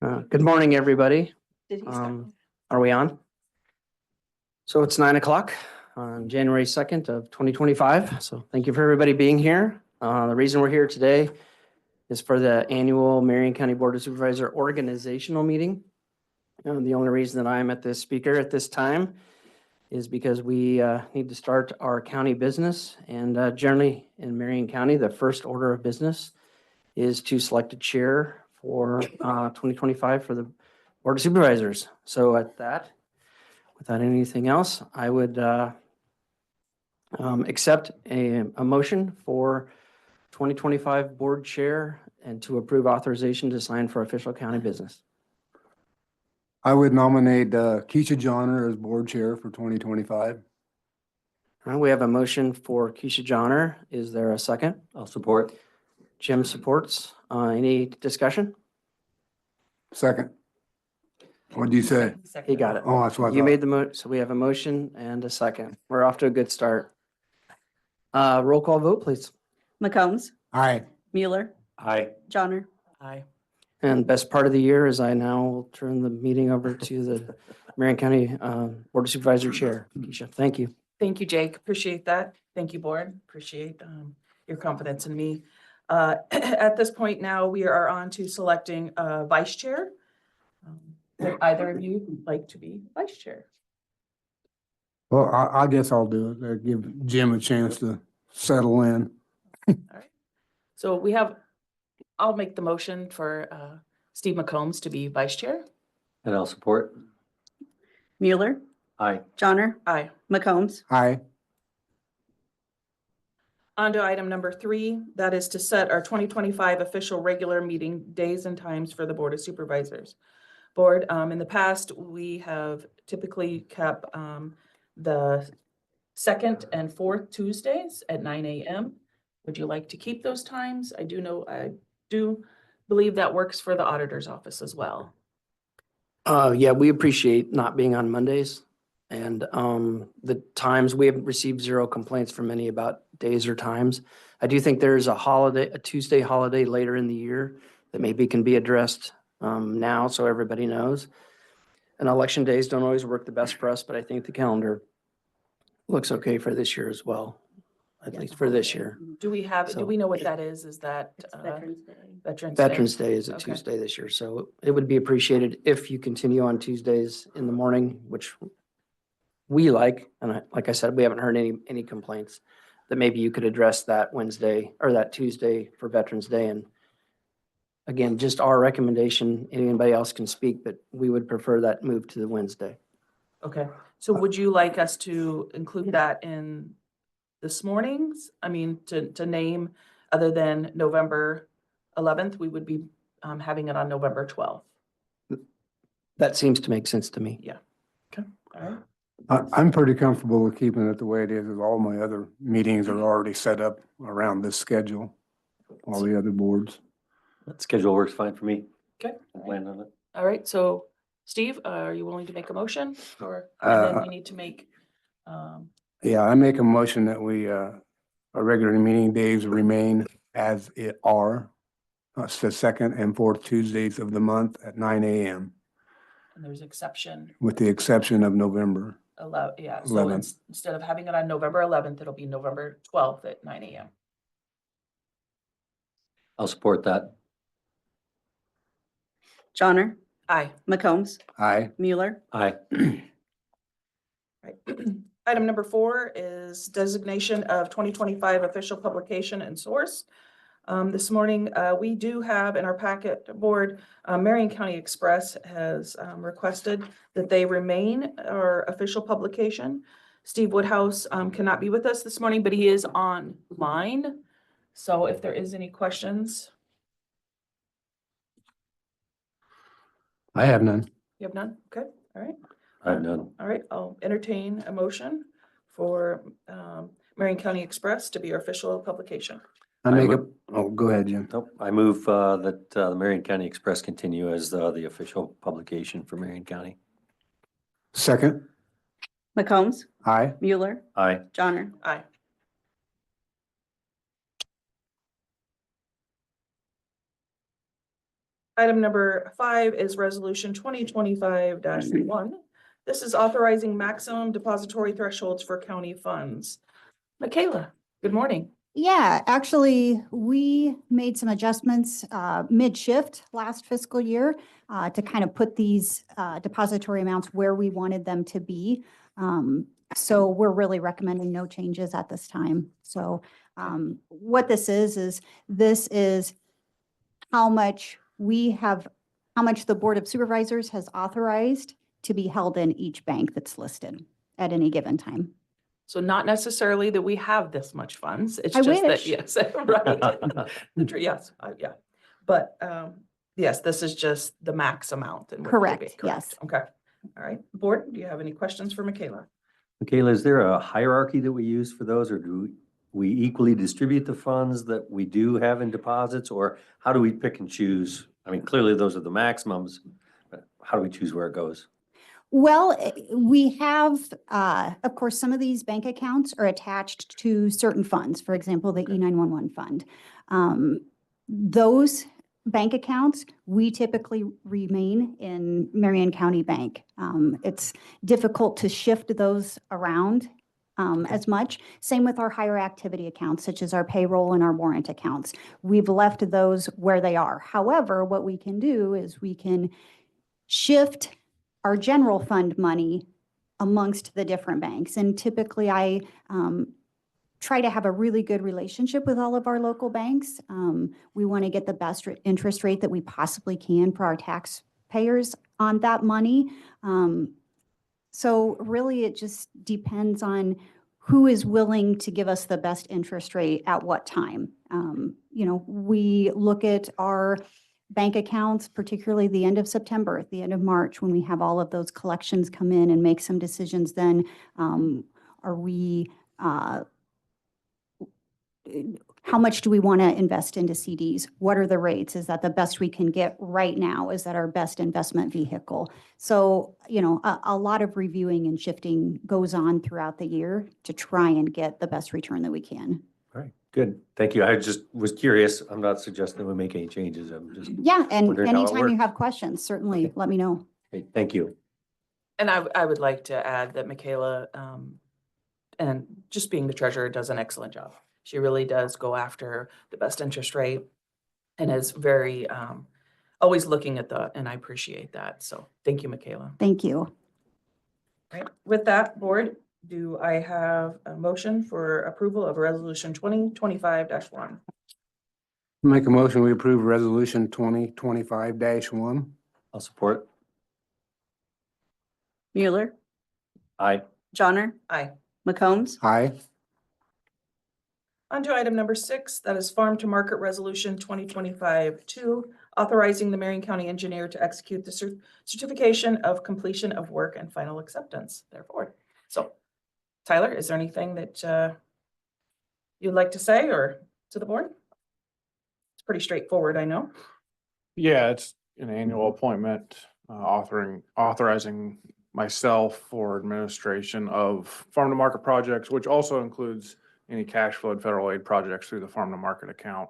Good morning, everybody. Did he start? Are we on? So it's 9 o'clock on January 2nd of 2025. So thank you for everybody being here. The reason we're here today is for the annual Marion County Board of Supervisor organizational meeting. The only reason that I'm at this speaker at this time is because we need to start our county business. And generally in Marion County, the first order of business is to select a chair for 2025 for the Board of Supervisors. So at that, without anything else, I would accept a motion for 2025 Board Chair and to approve authorization to sign for official county business. I would nominate Keisha Johnner as Board Chair for 2025. We have a motion for Keisha Johnner. Is there a second? I'll support. Jim supports. Any discussion? Second. What'd you say? He got it. Oh, that's what I You thought. made the so we have a motion and a second. We're off to a good start. Roll call vote, please. McCombs, Aye. Mueller, Aye. Johnner. Aye. And best part of the year is I now will turn the meeting over to the Marion County Board of Supervisor Chair. Keisha, thank you. Thank you, Jake. Appreciate that. Thank you, board. Appreciate your confidence in me. At this point now, we are on to selecting a vice chair. Would either of you like to be vice chair? Well, I guess I'll do it. Give Jim a chance to settle in. All right. So we have, I'll make the motion for Steve McCombs to be vice chair. And I'll support. Mueller, Aye. Johnner, Aye. McCombs. Aye. On to item number 3, that is to set our 2025 official regular meeting days and times for the Board of Supervisors. Board, in the past, we have typically kept the second and fourth Tuesdays at 9 a.m. Would you like to keep those times? I do believe that works for the auditor's office as well. Yeah, we appreciate not being on Mondays. And the times, we have received 0 complaints from any about days or times. I do think there's a Tuesday holiday later in the year that maybe can be addressed now so everybody knows. And election days don't always work the best for us, but I think the calendar looks okay for this year as well, at least for this year. Do we know what that is? Is that It's Veterans Day. Veterans Day? Veterans Day is a Okay. Tuesday this year, so it would be appreciated if you continue on Tuesdays in the morning, which we like, and like I said, we haven't heard any complaints, that maybe you could address that Wednesday or that Tuesday for Veterans Day. And again, just our recommendation, anybody else can speak, but we would prefer that move to the Wednesday. Okay, so would you like us to include that in this morning's? I mean, to name, other than November 11th, we would be having it on November 12th. That seems to make sense to me. All right. I'm pretty comfortable with keeping it the way it is, as all my other meetings are already set up around this schedule, all the other boards. That schedule works fine for me. Okay. Land on it. All right, so Steve, are you willing to make a motion or, and then we need to make, Yeah, I make a motion that our regular meeting days remain as it are. It's the second and fourth Tuesdays of the month at 9 a.m. and there's exception, with the exception of November. yeah, so 11th. instead of having it on November 11th, it'll be November 12th at 9 a.m. I'll support that. Johnner, Aye. McCombs, Aye. Mueller, Aye. Right. Item number 4 is designation of 2025 official publication and source. This morning, we do have in our packet board, Marion County Express has requested that they remain our official publication. Steve Woodhouse cannot be with us this morning, but he is online. So if there is any questions, I have none. you have none? Okay, all right. I have none. All right, I'll entertain a motion for Marion County Express to be our official publication. Go ahead, Jim. Nope. I move that the Marion County Express continue as the official publication for Marion County. Second. McCombs, Aye. Mueller, Aye. Johnner. Aye. Item number 5 is resolution 2025-1. This is authorizing maximum depository thresholds for county funds. Michaela, good morning. Yeah, actually, we made some adjustments mid-shift last fiscal year to kind of put these depository amounts where we wanted them to be. So we're really recommending no changes at this time. So what this is how much how much the Board of Supervisors has authorized to be held in each bank that's listed at any given time. So not necessarily that we have this much funds. It's I just that, wish. yes, right. Yes, yeah. But yes, this is just the max amount. And what it would be, Correct, yes. Okay. All right. Board, do you have any questions for Michaela? Michaela, is there a hierarchy that we use for those, or do we equally distribute the funds that we do have in deposits, or how do we pick and choose? I mean, clearly those are the maximums, but how do we choose where it goes? Well, we have, of course, some of these bank accounts are attached to certain funds, for example, the E911 fund. Those bank accounts, we typically remain in Marion County Bank. It's difficult to shift those around as much. Same with our higher activity accounts, such as our payroll and our warrant accounts. We've left those where they are. However, what we can do is we can shift our general fund money amongst the different banks. And typically I try to have a really good relationship with all of our local banks. We want to get the best interest rate that we possibly can for our taxpayers on that money. So really it just depends on who is willing to give us the best interest rate at what time. We look at our bank accounts, particularly the end of September, at the end of March, when we have all of those collections come in and make some decisions, then are we, how much do we want to invest into CDs? What are the rates? Is that the best we can get right now? Is that our best investment vehicle? So, a lot of reviewing and shifting goes on throughout the year to try and get the best return that we can. All right, good. Thank you. I just was curious. I'm not suggesting we make any changes. I'm just, Yeah, and Wondering how it anytime you works. have questions, certainly let me know. okay, thank you. And I would like to add that Michaela, and just being the treasurer, does an excellent job. She really does go after the best interest rate and is very, always looking at and I appreciate that. So thank you, Michaela. Thank you. Right. With that, board, do I have a motion for approval of resolution 2025-1? Make a motion, we approve resolution 2025-1. I'll support. Mueller, Aye. Johnner, Aye. McCombs, Aye. On to item number 6, that is farm to market resolution 2025-2, authorizing the Marion County engineer to execute the certification of completion of work and final acceptance, therefore. So Tyler, is there anything that you'd like to say or to the board? It's pretty straightforward, I know. Yeah, it's an annual appointment, authorizing myself for administration of farm to market projects, which also includes any cash flowed federal aid projects through the farm to market account.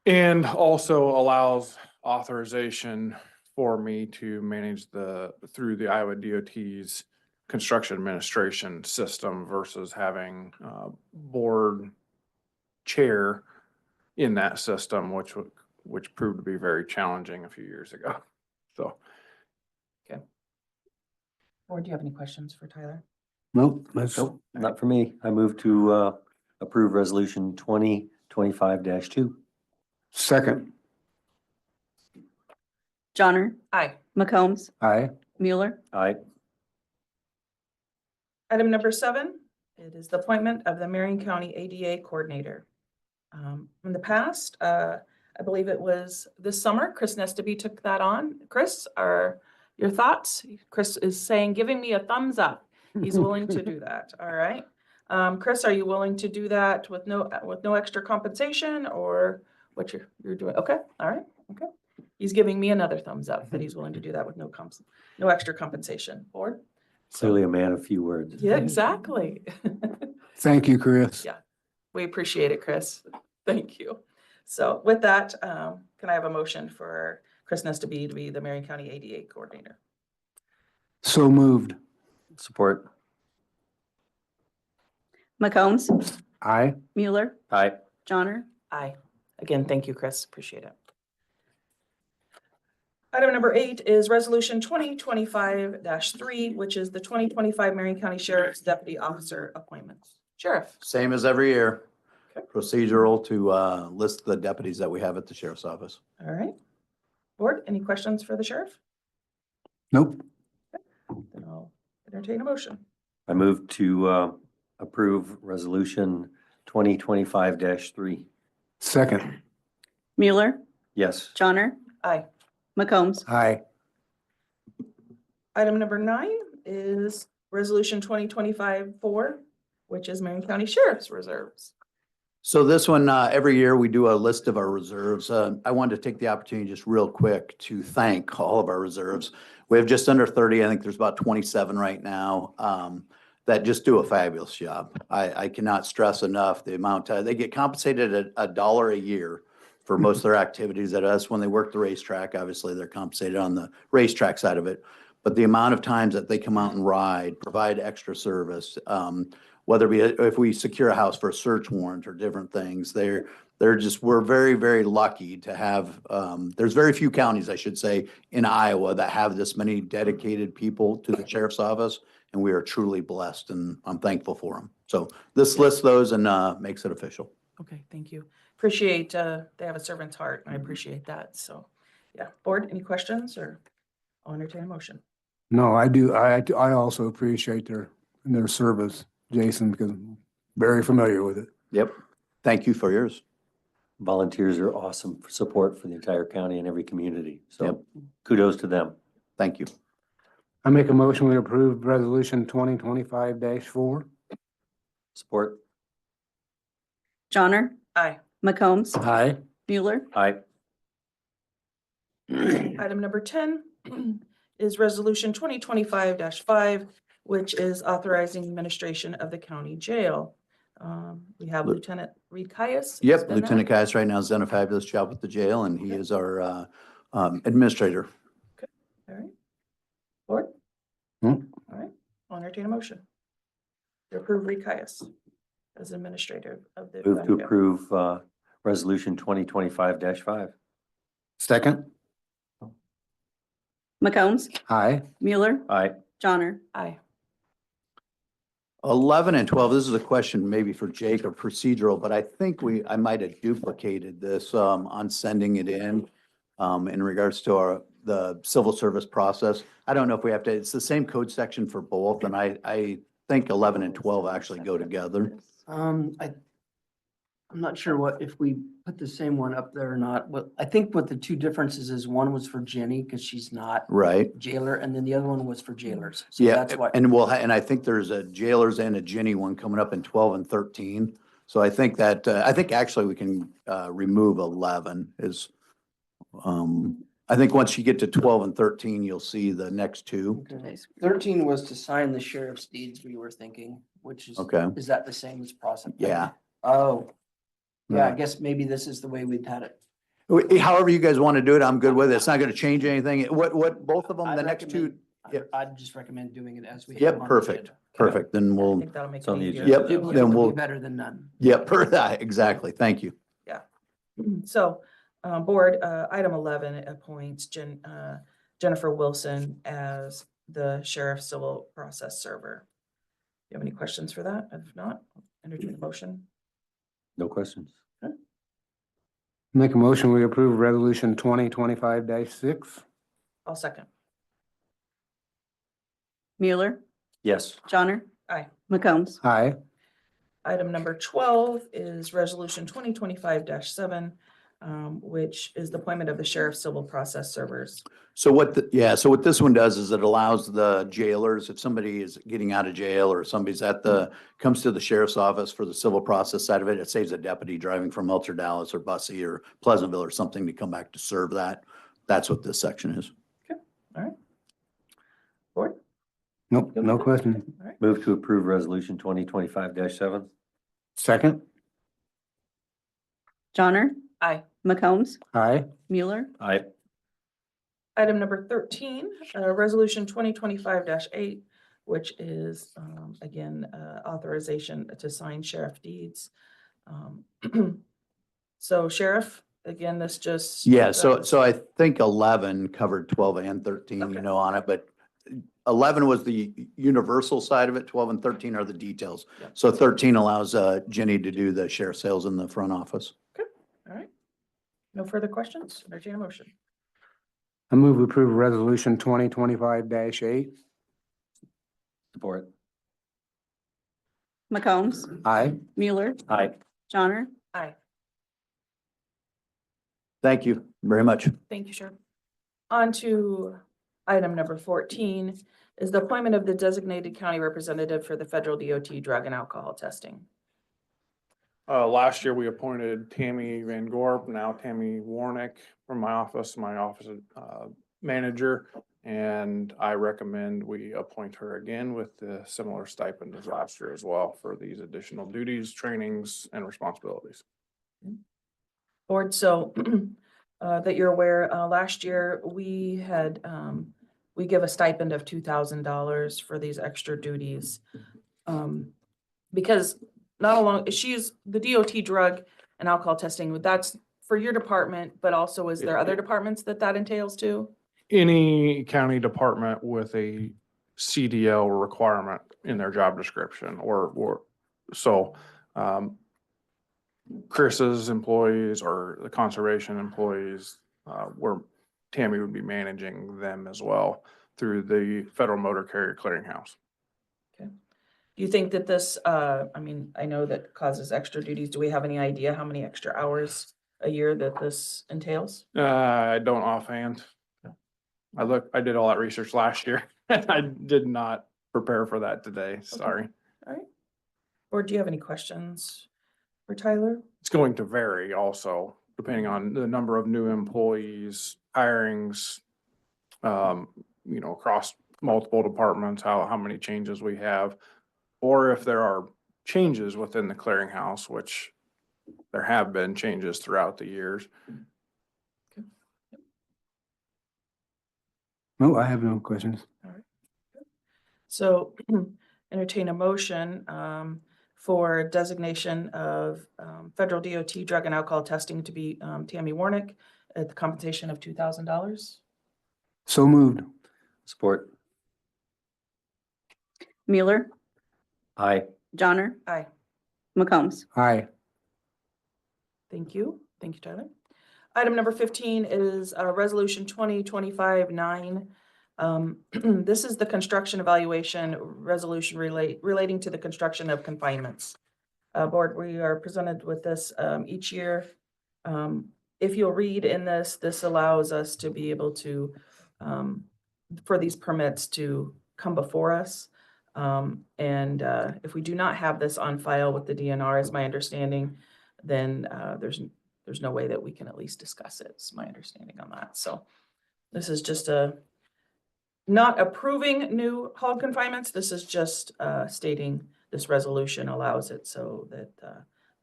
And also allows authorization for me to manage through the Iowa DOT's construction administration system versus having board chair in that system, which proved to be very challenging a few years ago. So. Board, do you have any questions for Tyler? Nope, that's, Nope, not for me. I move to approve resolution 2025-2. second. Johnner, Aye. McCombs, Aye. Mueller, Aye. Item number 7, it is the appointment of the Marion County ADA coordinator. In the past, I believe it was this summer, Chris Nestaby took that on. Chris, are your thoughts? Chris is saying, giving me a thumbs up. He's willing to do that. All right. Chris, are you willing to do that with no extra compensation, or what you're doing? Okay. All right. Okay. He's giving me another thumbs up that he's willing to do that with no extra compensation. Board? Clearly a man of few words. Yeah, exactly. Thank you, Chris. Yeah. We appreciate it, Chris. Thank you. So with that, can I have a motion for Chris Nestabee to be the Marion County ADA Coordinator? So moved. Support. McCombs, Aye. Mueller, Aye. Johnner, Aye. Again, thank you, Chris. Appreciate it. Item number 8 is resolution 2025-3, which is the 2025 Marion County Sheriff's Deputy Officer appointments. Sheriff. Same as every year. Okay. Procedural to list the deputies that we have at the sheriff's office. All right. Board, any questions for the sheriff? Nope. Then I'll entertain a motion. I move to approve resolution 2025-3. Second. Mueller, Yes. Johnner, Aye. McCombs, Aye. Item number 9 is resolution 2025-4, which is Marion County Sheriff's Reserves. So this one, every year we do a list of our reserves. I wanted to take the opportunity just real quick to thank all of our reserves. We have just under 30, I think there's about 27 right now, that just do a fabulous job. I cannot stress enough the amount, they get compensated at $1 a year for most of their activities at us. When they work the racetrack, obviously they're compensated on the racetrack side of it. But the amount of times that they come out and ride, provide extra service, whether it be if we secure a house for a search warrant or different things, we're very, very lucky to have, there's very few counties, I should say, in Iowa that have this many dedicated people to the sheriff's office. And we are truly blessed, and I'm thankful for them. So this lists those and makes it official. Okay, thank you. Appreciate, they have a servant's heart, and I appreciate that. So, yeah. Board, any questions, or I'll entertain a motion. No, I do. I also appreciate their service, Jason, because I'm very familiar with it. Yep. Thank you for yours. Volunteers are awesome for support for the entire county and every community. Yep. So kudos to them. Thank you. I make a motion we approve resolution 2025-4. Support. Johnner, Aye. McCombs, Aye. Mueller, Aye. Item number 10 is resolution 2025-5, which is authorizing administration of the county jail. We have Lieutenant Reed Caius. who's Yep, been that. Lieutenant Caius right now has done a fabulous job with the jail, and he is our administrator. All right. Board? Hmm. All right, I'll entertain a motion to approve Reed Caius as administrator of the. Move to county jail. approve resolution 2025-5. Second. McCombs, Aye. Mueller, Aye. Johnner, Aye. 11 and 12, this is a question maybe for Jake or procedural, but I think I might have duplicated this on sending it in regards to the civil service process. I don't know if we have to, it's the same code section for both, and I think 11 and 12 actually go together. I'm not sure if we put the same one up there or not. But I think what the two differences is, one was for Jenny because she's not Right. jailer, and then the other one was for jailers. So Yeah, that's what. and I think there's a jailers and a Ginny one coming up in 12 and 13. So I think that, I think actually we can remove 11 is, I think once you get to 12 and 13, you'll see the next two. Okay. 13 was to sign the sheriff's deeds, we were thinking, which is, Okay. is that the same as process? Yeah. Oh, yeah, I Right. guess maybe this is the way we've had it. However you guys want to do it, I'm good with it. It's not going to change anything. What, both of them, I'd the next two? recommend- Yep. I'd just recommend doing it as we. have Yep, them on the perfect. agenda. Perfect. Then I we'll, think that'll make It's on it the easier. agenda. It Yep, would then be we'll- better than none. yep, exactly. Thank you. So, board, item 11 appoints Jennifer Wilson as the sheriff's civil process server. You have any questions for that? If not, entertain a motion. No questions. Make a motion we approve resolution 2025-6. I'll second. Mueller, Yes. Johnner. Aye. McCombs, Aye. Item number 12 is resolution 2025-7, which is the appointment of the sheriff's civil process servers. So what this one does is it allows the jailers, if somebody is getting out of jail or somebody's comes to the sheriff's office for the civil process side of it, it saves a deputy driving from Elter, Dallas or Bussy or Pleasantville or something to come back to serve that. That's what this section is. All right. Board? Nope, Good no with that? question. All right. Move to approve resolution 2025-7. Second. Johnner, Aye. McCombs, Aye. Mueller, Aye. Item number 13, Resolution 2025-8, which is, again, authorization to sign sheriff deeds. So Sheriff, again, this just. Yeah, so I think 11 covered 12 and 13, Okay. you know, on it, but 11 was the universal side of it, 12 and 13 are the details. Yep. So 13 allows Jenny to do the sheriff sales in the front office. All right. No further questions? Entertain a motion. I move to approve resolution 2025-8. Support. McCombs, Aye. Mueller, Aye. Johnner, Aye. Thank you very much. Thank you, Sheriff. On to item number 14 is the appointment of the designated county representative for the federal DOT drug and alcohol testing. Last year, we appointed Tammy Van Gorp, now Tammy Warnick from my office manager. And I recommend we appoint her again with the similar stipend as last year as well for these additional duties, trainings, and responsibilities. Board, so that you're aware, last year we had, we give a stipend of $2,000 for these extra duties. Because not alone, she's the DOT drug and alcohol testing, that's for your department, but also is there other departments that entails too? Any county department with a CDL requirement in their job description so, Chris's employees or the conservation employees, where Tammy would be managing them as well through the Federal Motor Carrier Clearinghouse. Do you think that this, I mean, I know that causes extra duties. Do we have any idea how many extra hours a year that this entails? I don't offhand. I did all that research last year. I did not prepare for that today. Sorry. All right. Or do you have any questions for Tyler? It's going to vary also depending on the number of new employees, hirings, across multiple departments, how many changes we have, or if there are changes within the clearinghouse, which there have been changes throughout the years. No, I have no questions. So entertain a motion for designation of federal DOT drug and alcohol testing to be Tammy Warnick at the compensation of $2,000. So moved. Support. Mueller, Aye. Johnner, Aye. McCombs. Aye. Thank you. Thank you, Tyler. Item number 15 is Resolution 2025-9. This is the construction evaluation resolution relating to the construction of confinements. Board, we are presented with this each year. If you'll read in this, this allows us to be able to, for these permits to come before us. And if we do not have this on file with the DNR, is my understanding, then there's no way that we can at least discuss it, is my understanding on that. So this is just not approving new hog confinements. This is just stating this resolution allows it so that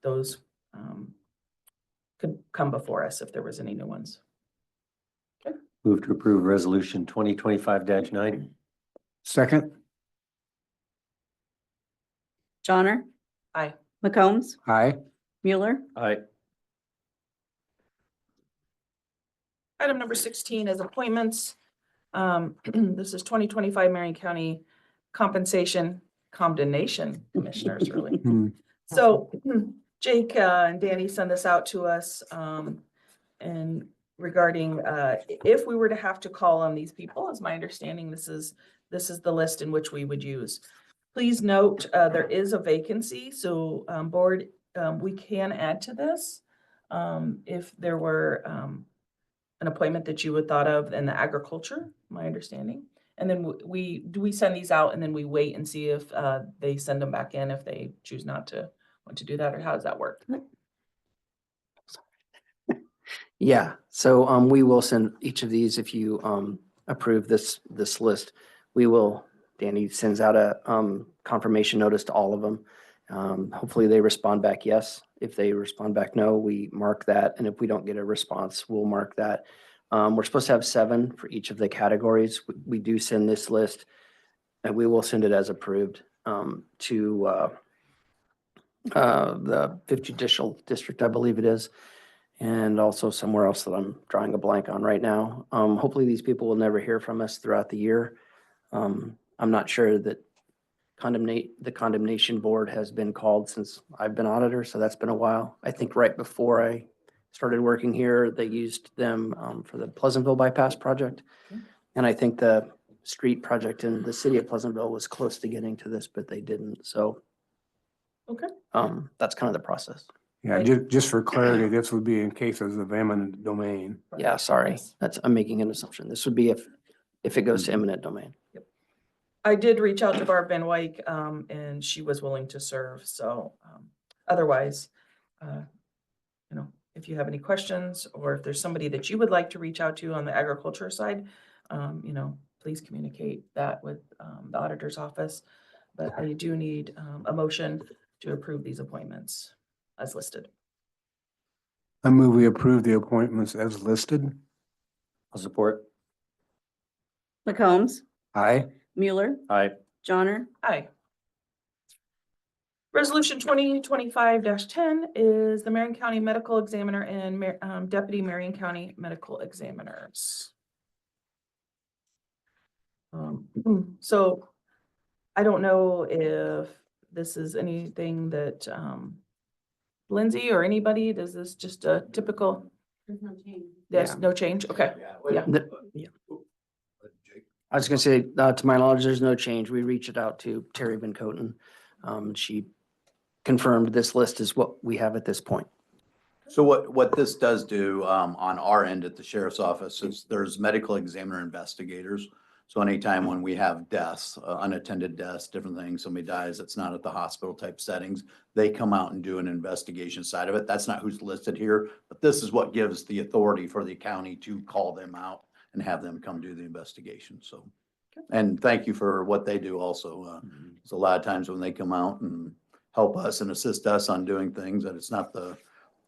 those could come before us if there was any new ones. Move to approve resolution 2025-9. Second. Johnner, Aye. McCombs, Aye. Mueller, Aye. Item number 16 is appointments. This is 2025 Marion County Condemnation Commissioners, really. Hmm. So Jake and Danny send this out to us and regarding if we were to have to call on these people, as my understanding, this is the list in which we would use. Please note there is a vacancy, so board, we can add to this if there were an appointment that you would thought of in the agriculture, my understanding. And then we send these out and then we wait and see if they send them back in if they choose not to want to do that, or how does that work? Yeah, so we will send each of these if you approve this list. Danny sends out a confirmation notice to all of them. Hopefully they respond back yes, If they respond back no, we mark that, and if we don't get a response, we'll mark that. We're supposed to have 7 for each of the categories. We do send this list, and we will send it as approved to the 5th Judicial District, I believe it is, and also somewhere else that I'm drawing a blank on right now. Hopefully these people will never hear from us throughout the year. I'm not sure that the condemnation board has been called since I've been auditor, so that's been a while. I think right before I started working here, they used them for the Pleasantville bypass project. Okay. And I think the street project in the city of Pleasantville was close to getting to this, but they didn't. So Okay. that's kind of the process. Yeah, Right. just for clarity, this would be in cases of eminent domain. Yeah, sorry. Yes. I'm making an assumption. This would be if it goes to eminent domain. I did reach out to Barb Van Wyk, and she was willing to serve, so, otherwise, if you have any questions, or if there's somebody that you would like to reach out to on the agriculture side, please communicate that with, the auditor's office. But I do need, a motion to approve these appointments as listed. I move we approve the appointments as listed. I'll support. McCombs, Aye. Mueller, Aye. Johnner, Aye. Resolution 2025-10 is the Marion County Medical Examiner and Deputy Marion County Medical Examiners. So I don't know if this is anything that Lindsay or anybody, does this just a typical? There's no change. There's Yeah. no change, okay. Yeah. Yeah. I was gonna say, to my knowledge, there's no change. We reached it out to Terry Van Coten. She confirmed this list is what we have at this point. So what this does do, on our end at the sheriff's office is there's medical examiner investigators. So anytime when we have deaths, unattended deaths, different things, somebody dies, that's not at the hospital type settings, they come out and do an investigation side of it. That's not who's listed here, but this is what gives the authority for the county to call them out and have them come do the investigation, so. And thank you for what they do also. There's a lot of times when they come out and help us and assist us on doing things, that it's not the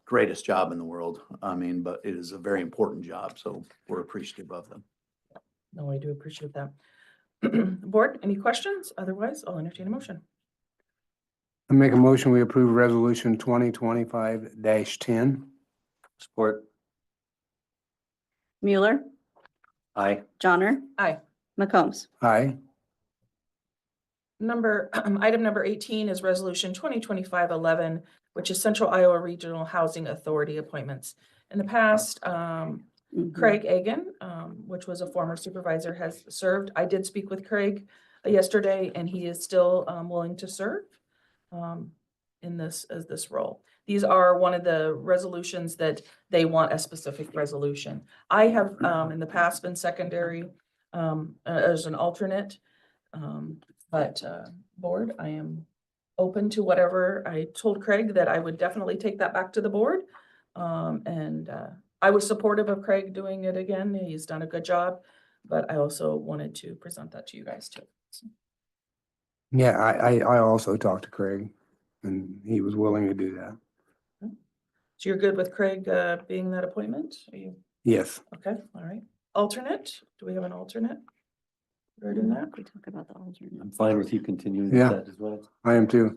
greatest job in the world. I mean, but it is a very important job, so we're appreciative of them. No, I do appreciate that. Board, any questions? Otherwise, I'll entertain a motion. I make a motion, we approve resolution 2025-10. Support. Mueller, Aye. Johnner, Aye. McCombs. Aye. Item number 18 is resolution 2025-11, which is Central Iowa Regional Housing Authority appointments. In the past, Craig Egan, which was a former supervisor, has served. I did speak with Craig yesterday, and he is still willing to serve in this role. These are one of the resolutions that they want a specific resolution. I have in the past been secondary as an alternate, but board, I am open to whatever. I told Craig that I would definitely take that back to the board, and I was supportive of Craig doing it again. He's done a good job, but I also wanted to present that to you guys too. So, Yeah, I also talked to Craig and he was willing to do that. so you're good with Craig being that appointment? Are you Yes. okay? All right. Alternate? Do we have an alternate? Regarding that? We talk about the alternate. I'm fine with you continuing with Yeah. that as well. I am too.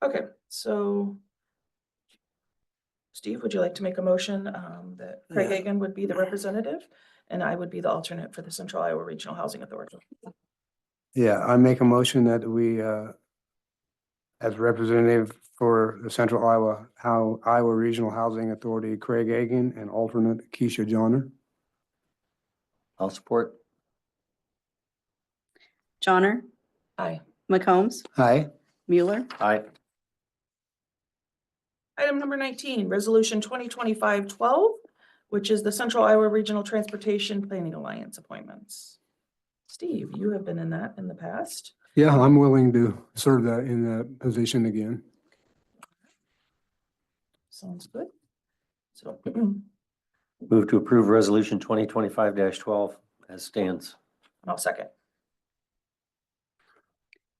Okay, so Steve, would you like to make a motion that Craig Yeah. Egan would be the representative and I would be the alternate for the Central Iowa Regional Housing Authority? Yeah, I make a motion that we, as representative for the Central Iowa Regional Housing Authority, Craig Egan, and alternate Keisha Johnner. I'll support. Johnner, Aye. McCombs, Aye. Mueller, Aye. Item number 19, resolution 2025-12, which is the Central Iowa Regional Transportation Planning Alliance appointments. Steve, you have been in that in the past. Yeah, I'm willing to serve in that position again. Sounds good. So Move to approve resolution 2025-12 as stands. I'll second.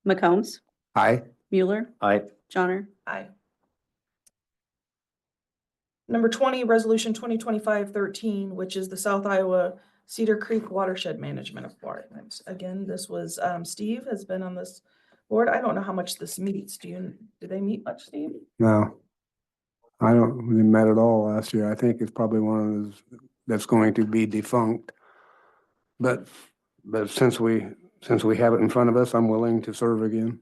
McCombs, Aye. Mueller, Aye. Johnner, Aye. Number 20, Resolution 2025-13, which is the South Iowa Cedar Creek Watershed Management Appointment. Again, this was, Steve has been on this board. I don't know how much this meets. Do they meet much, Steve? No. I don't, we met at all last year. I think it's probably one of those that's going to be defunct. But since we have it in front of us, I'm willing to serve again.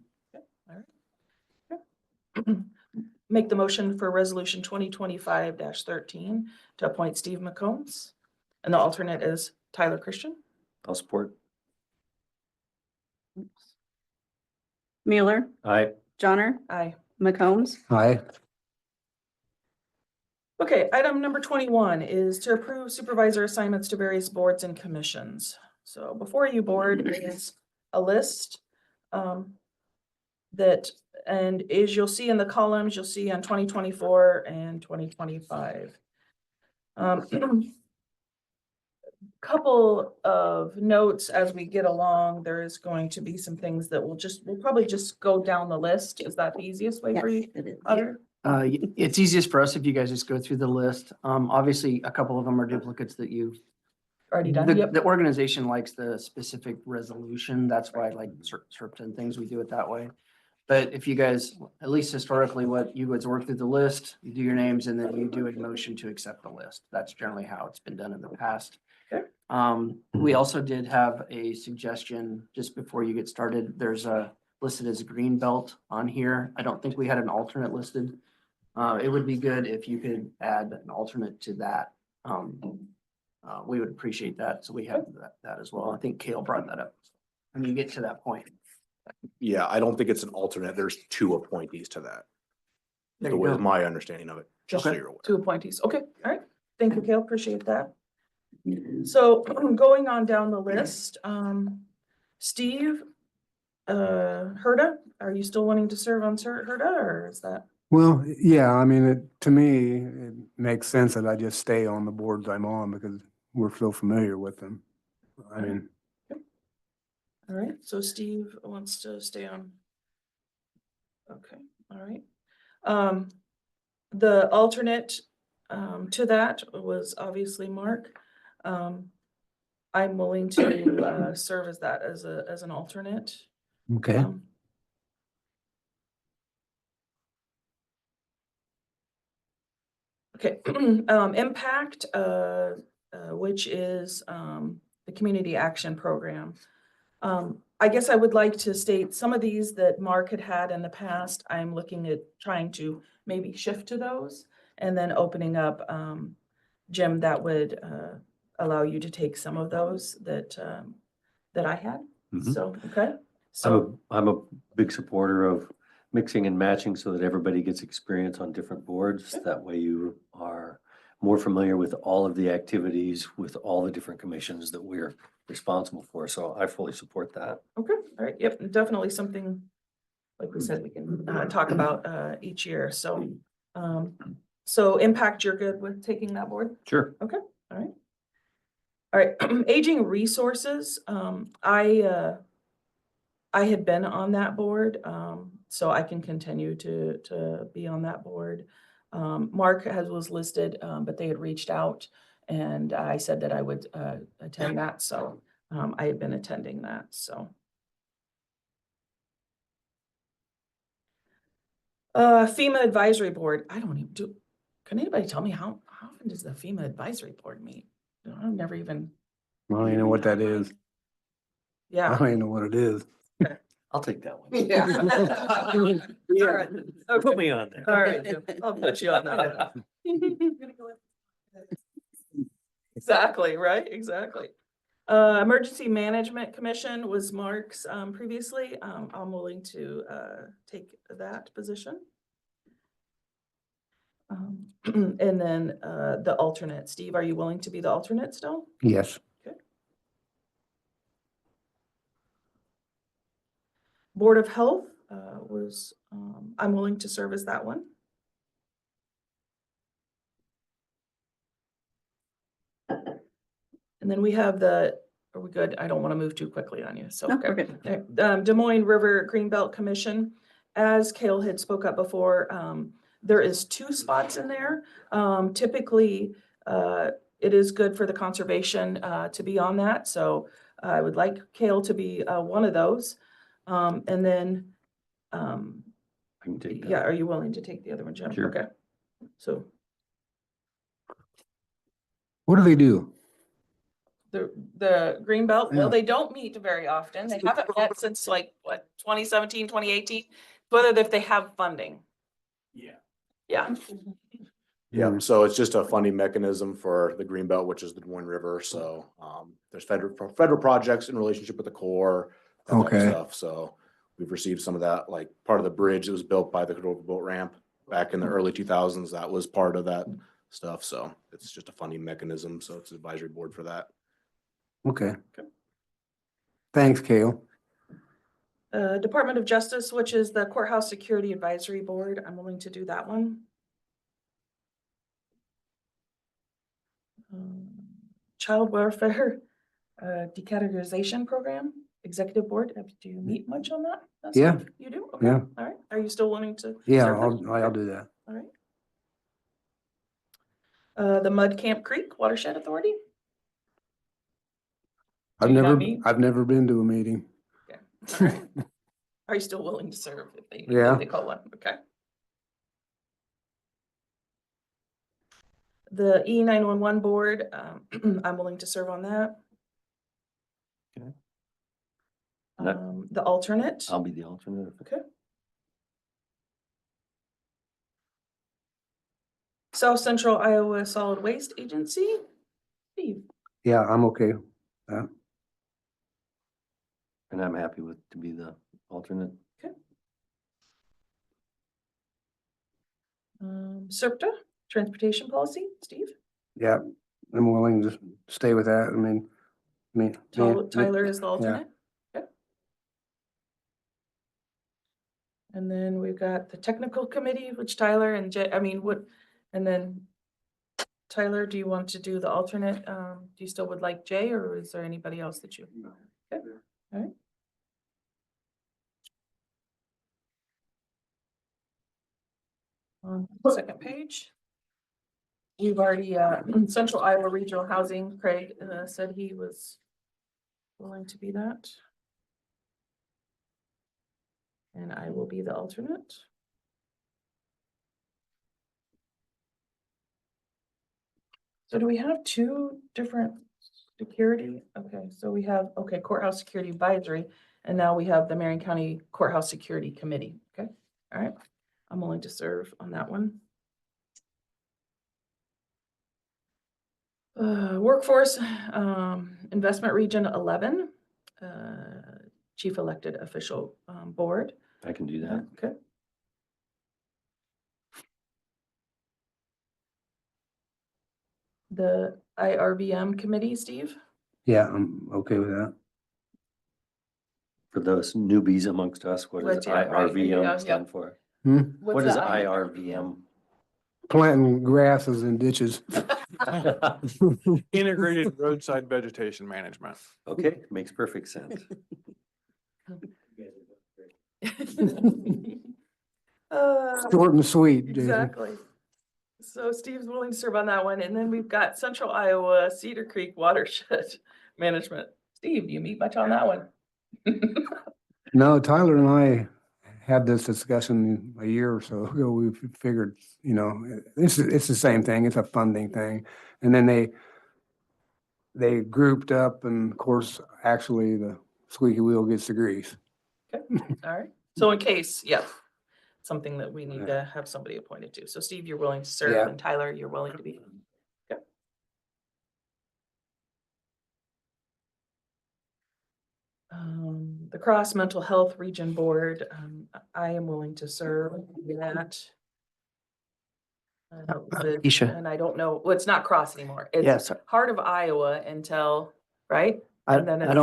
Make the motion for Resolution 2025-13 to appoint Steve McCombs. And the alternate is Tyler Christian. I'll support. Mueller, Aye. Johnner, Aye. McCombs, Aye. Okay, item number 21 is to approve supervisor assignments to various boards and commissions. So before you board is a list that, and as you'll see in the columns, you'll see on 2024 and 2025. Couple of notes as we get along. There is going to be some things that we'll probably just go down the list. Is that the easiest way for you? it is. Other? It's easiest for us if you guys just go through the list. Obviously, a couple of them are duplicates that you've Already done? The, Yep. the organization likes the specific resolution. That's why like certain things, we do it that way. But if you guys, at least historically, what you guys work through the list, you do your names and then you do a motion to accept the list. That's generally how it's been done in the past. Okay. We also did have a suggestion just before you get started. There's a listed as a green belt on here. I don't think we had an alternate listed. It would be good if you could add an alternate to that. We would appreciate that. So we have that as well. I think Kale brought that up. When you get to that point. Yeah, I don't think it's an alternate. There's two appointees to that. There The you way go. my understanding of it, just so Okay. you're aware. Two appointees. Okay, all right. Thank you, Kale. Appreciate that. So going on down the list, Steve, Herda, are you still wanting to serve on Herda, or is that? Well, yeah, I mean, to me, it makes sense that I just stay on the boards I'm on because we're so familiar with them. I mean, All right, so Steve wants to stay on. Okay, all right. The alternate to that was obviously Mark. I'm willing to serve as that as an alternate. okay. Okay, impact, which is the community action program. I guess I would like to state some of these that Mark had in the past. I'm looking at trying to maybe shift to those and then opening up, Jim, that would allow you to take some of those that I had. Mhm. So, okay. So, I'm a big supporter of mixing and matching so that everybody gets experience on different boards. Sure. That way you are more familiar with all of the activities with all the different commissions that we're responsible for. So I fully support that. okay, all right, yep, definitely something, like we said, we can talk about each year. So, so impact, you're good with taking that board? Sure. All right, aging resources, I had been on that board, so I can continue to be on that board. Mark was listed, but they had reached out and I said that I would attend that, so I had been attending that, so. FEMA Advisory Board, I don't even can anybody tell me how often does the FEMA Advisory Board meet? I've never even. I don't even know what that is. I Yeah. don't even know what it is. I'll take that one. Yeah. All right. Put Okay. me on there. All right, Jim, I'll put you on that. Exactly, right, exactly. Emergency Management Commission was Mark's previously. I'm willing to take that position. And then the alternate. Steve, are you willing to be the alternate still? Yes. Board of Health was, I'm willing to serve as that one. And then we have are we good? I don't want to move too quickly on you, so. No, okay. we're good. Des Moines River Greenbelt Commission. as Kale had spoke up before, there is 2 spots in there. Typically, it is good for the conservation to be on that, so I would like Kale to be one of those. And then, I can take that. yeah, are you willing to take the other one, Jim? Sure. Okay, so What do they do? the Greenbelt, well, Yeah. they don't meet very often. They haven't met since like, what, 2017, 2018? Whether if they have funding. Yeah. Yeah, Yeah, so it's just a funding mechanism for the Greenbelt, which is the Des Moines River. So there's federal projects in relationship with the Corps, that type of Okay. stuff. So we've received some of that, like part of the bridge that was built by the Cordova Boat Ramp back in the early 2000s. That was part of that stuff. So it's just a funding mechanism. So it's an advisory board for that. Okay. Thanks, Kale. Department of Justice, which is the Courthouse Security Advisory Board. I'm willing to do that one. Child Welfare Decategorization Program, Executive Board. Do you meet much on that? Yeah. You do? Okay. Yeah. All right. Are you still willing to? Yeah, serve that? I'll do that. All right. The Mud Camp Creek Watershed Authority. Do you not meet? I've never been to a meeting. Okay. All right. Are you still willing to serve if they, Yeah. if they call one? Okay. The E911 board, I'm willing to serve on that. Okay. That- The alternate. I'll be the alternate. Okay. South Central Iowa Solid Waste Agency. Steve. Yeah, I'm okay. And I'm happy to be the alternate. SERPTA, Transportation Policy, Steve. Yeah, I'm willing to stay with that. Tyler is the alternate. Okay. And then we've got the Technical Committee, which Tyler and Jay, and then Tyler, do you want to do the alternate? Do you still would like Jay, or is there anybody else that you? Okay. All right. On the second page. We've already, Central Iowa Regional Housing, Craig said he was willing to be that. And I will be the alternate. So do we have 2 different security? Okay, so we have, Courthouse Security Advisory, and now we have the Marion County Courthouse Security Committee. Okay, all right. I'm willing to serve on that one. Workforce Investment Region 11, Chief Elected Official Board. I can do that. Okay. The IRBM Committee, Steve. Yeah, I'm okay with that. For those newbies amongst us, what does Right, yeah, right, yeah, IRVM stand for? What What's is that? IRVM? Planting grasses and ditches. Integrated roadside vegetation management. Okay, makes perfect sense. Short and sweet, Jason. Exactly. So Steve's willing to serve on that one. And then we've got Central Iowa Cedar Creek Watershed Management. Steve, do you meet much on that one? No, Tyler and I had this discussion a year or so ago. We figured, it's the same thing. It's a funding thing. And then they grouped up, and of course, actually the squeaky wheel gets the grease. Okay, all right. So in case, something that we need to have somebody appointed to. So Steve, you're willing to serve, Yeah. and Tyler, you're willing to be. Okay. The Cross Mental Health Region Board, I am willing to serve on that. Keisha. And I don't know, well, it's not Cross anymore. It's Yes, Heart of Iowa until, right? I And then it's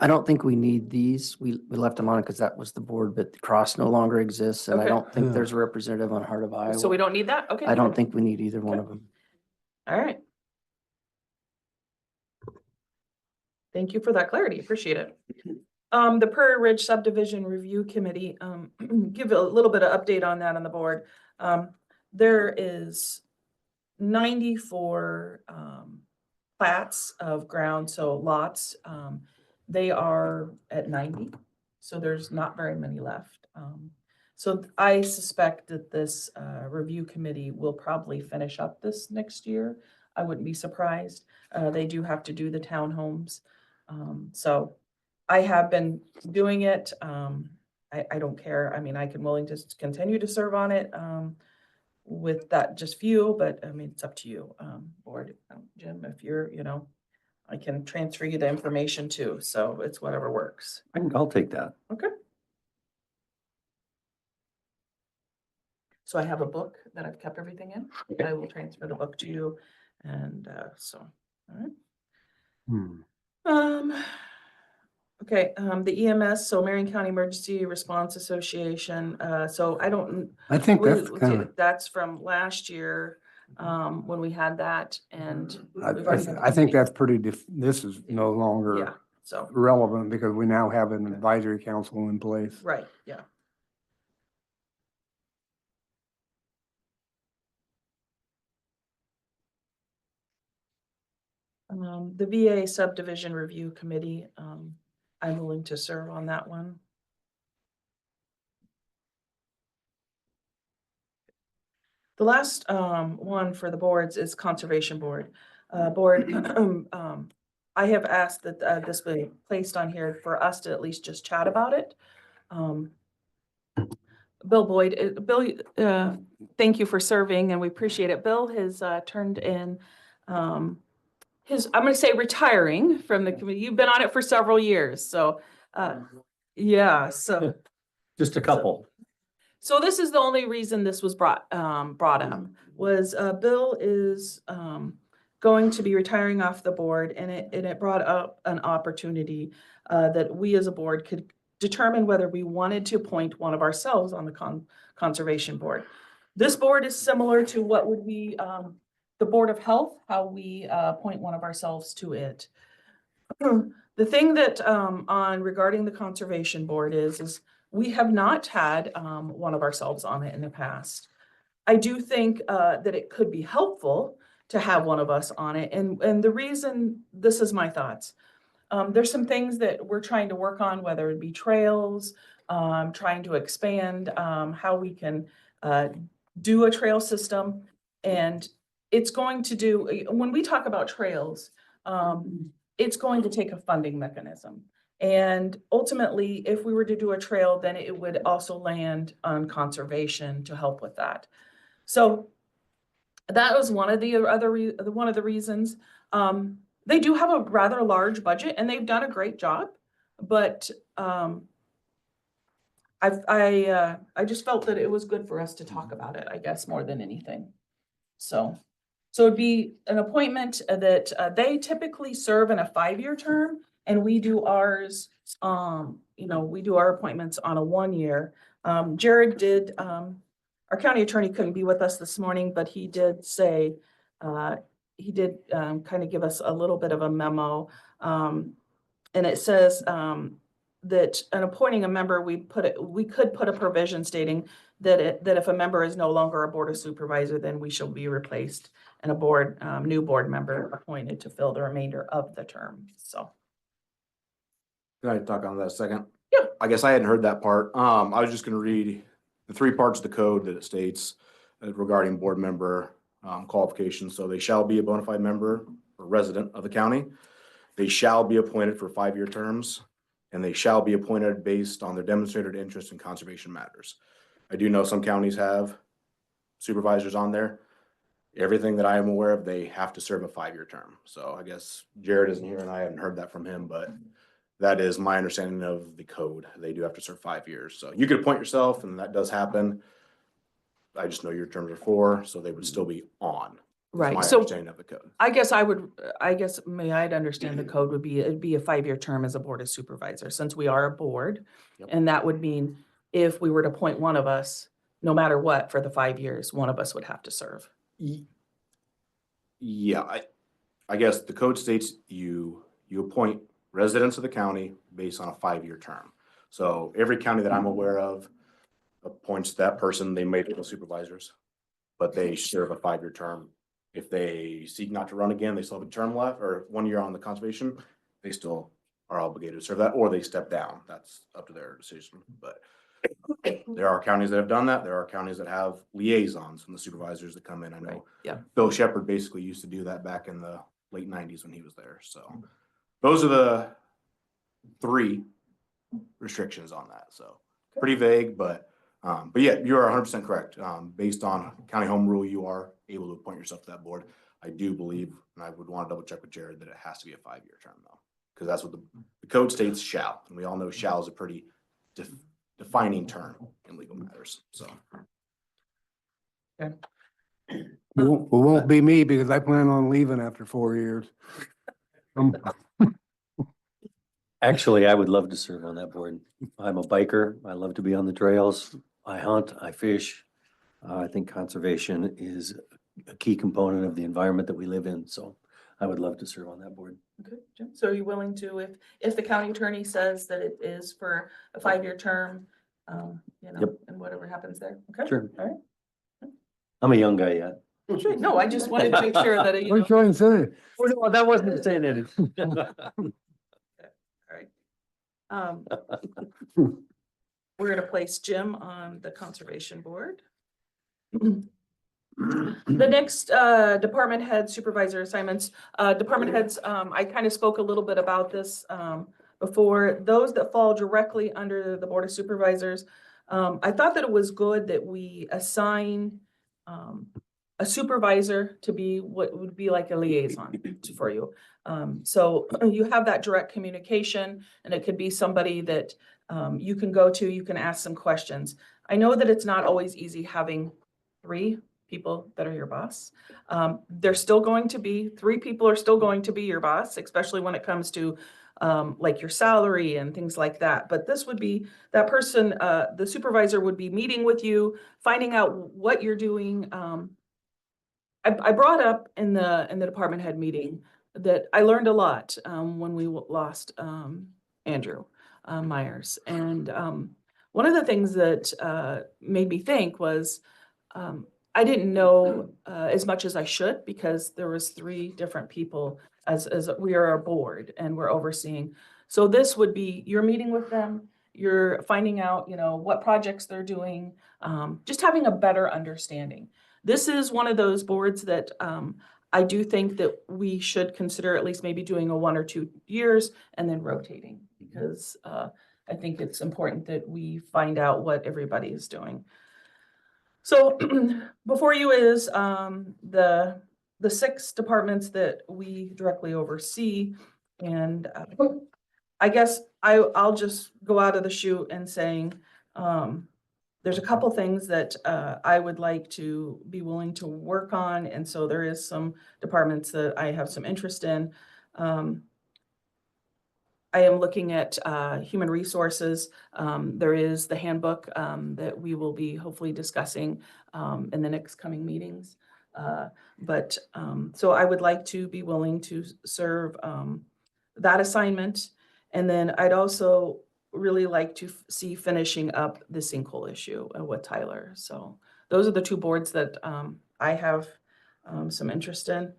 don't think we need these. We left them on because that was the board, but the cross no longer exists. And I Okay. don't think Yeah. there's a representative on Heart of Iowa. So we don't need that? Okay. I don't think we need either one of them. All right. Thank you for that clarity. Appreciate it. The Prairie Ridge Subdivision Review Committee, give a little bit of update on that on the board. There is 94 plats of ground, so lots. They are at 90, so there's not very many left. So I suspect that this review committee will probably finish up this next year. I wouldn't be surprised. They do have to do the townhomes. So I have been doing it. I don't care. I mean, I can willing to continue to serve on it with that just few, but I mean, it's up to you, board. Jim, if you're, I can transfer you the information too. So it's whatever works. I'll take that. Okay. So I have a book that I've kept everything in. I will transfer the book to you. And so, all right. Okay, the EMS, so Marion County Emergency Response Association, so I don't. I think that's kind of, That's from last year, when we had that and. we've already had I think the that's pretty, this is no meeting. Yeah, longer so, relevant because we now have an advisory council in place. right, yeah. The VA Subdivision Review Committee, I'm willing to serve on that one. The last one for the boards is Conservation Board. I have asked that this be placed on here for us to at least just chat about it. Bill Boyd, Bill, thank you for serving and we appreciate it. Bill has turned in his, I'm going to say retiring from the committee. You've been on it for several years, so yeah, so. Just a couple. So this is the only reason this was brought up, was Bill is going to be retiring off the board, and it brought up an opportunity that we as a board could determine whether we wanted to appoint one of ourselves on the Conservation Board. This board is similar to what would be the Board of Health, how we appoint one of ourselves to it. The thing that on regarding the Conservation Board is we have not had one of ourselves on it in the past. I do think that it could be helpful to have one of us on it. And the reason, this is my thoughts. There's some things that we're trying to work on, whether it be trails, trying to expand how we can do a trail system. And it's going to do, when we talk about trails, it's going to take a funding mechanism. And ultimately, if we were to do a trail, then it would also land on conservation to help with that. So that was one of the one of the reasons. They do have a rather large budget and they've done a great job, but I just felt that it was good for us to talk about it, I guess, more than anything. So it'd be an appointment that they typically serve in a 5-year term, and we do ours, we do our appointments on a 1 year. Jared did, our county attorney couldn't be with us this morning, but he did say, he did kind of give us a little bit of a memo. And it says that in appointing a member, we could put a provision stating that if a member is no longer a board of supervisor, then we shall be replaced and a new board member appointed to fill the remainder of the term. So. Can I talk on that a second? Yeah. I guess I hadn't heard that part. I was just gonna read the 3 parts of the code that it states regarding board member qualifications. So they shall be a bona fide member or resident of the county. They shall be appointed for 5-year terms, and they shall be appointed based on their demonstrated interest in conservation matters. I do know some counties have supervisors on there. Everything that I am aware of, they have to serve a 5-year term. So I guess Jared isn't here and I haven't heard that from him, but that is my understanding of the code. They do have to serve 5 years. So you could appoint yourself and that does happen. I just know your terms are 4, so they would still be on. That's Right. my So understanding of the code. I'd understand the code would be, it'd be a 5-year term as a board of supervisor, since we are a board. Yep. And that would mean if we were to appoint one of us, no matter what, for the 5 years, one of us would have to serve. Yeah, I guess the code states you appoint residents of the county based on a 5-year term. So every county that I'm aware of appoints that person, they may be supervisors, but they serve a 5-year term. If they seek not to run again, they still have a term left or 1 year on the conservation, they still are obligated to serve that, or they step down. That's up to their decision. But there are counties that have done that. There are counties that have liaisons from the supervisors that come in. I Right, know yeah. Bill Shepherd basically used to do that back in the late 90s when he was there. So those are the 3 restrictions on that. So pretty vague, but yeah, you are 100% correct. Based on county home rule, you are able to appoint yourself to that board. I do believe, and I would want to double check with Jared, that it has to be a 5-year term though, because that's what the code states shall, and we all know shall is a pretty defining term in legal matters. So Won't be me because I plan on leaving after 4 years. Actually, I would love to serve on that board. I'm a biker. I love to be on the trails. I hunt, I fish. I think conservation is a key component of the environment that we live in, so I would love to serve on that board. Okay, Jim, so are you willing to, if the county attorney says that it is for a 5-year term, Yep. and whatever happens there? Okay. Sure. All right. I'm a young guy yet. Sure. No, I just wanted to make sure that, What are you trying to say? Oh, no, that wasn't saying anything. We're gonna place Jim on the conservation board. The next department head supervisor assignments, department heads, I kind of spoke a little bit about this before. Those that fall directly under the Board of Supervisors, I thought that it was good that we assign a supervisor to be what would be like a liaison for you. So you have that direct communication, and it could be somebody that you can go to, you can ask some questions. I know that it's not always easy having 3 people that are your boss. There's still going to be 3 people are still going to be your boss, especially when it comes to like your salary and things like that. But this would be that person, the supervisor would be meeting with you, finding out what you're doing. I brought up in the department head meeting that I learned a lot when we lost Andrew Myers. And one of the things that made me think was I didn't know as much as I should, because there was 3 different people as we are a board and we're overseeing. So this would be, you're meeting with them, you're finding out, what projects they're doing, just having a better understanding. This is one of those boards that I do think that we should consider at least maybe doing a 1 or 2 years and then rotating, because I think it's important that we find out what everybody is doing. So before you is the 6 departments that we directly oversee. And I guess I'll just go out of the chute and saying, there's a couple things that I would like to be willing to work on. And so there is some departments that I have some interest in. I am looking at human resources. There is the handbook that we will be hopefully discussing in the next coming meetings. So I would like to be willing to serve that assignment. And then I'd also really like to see finishing up the sinkhole issue with Tyler. So those are the 2 boards that I have some interest in.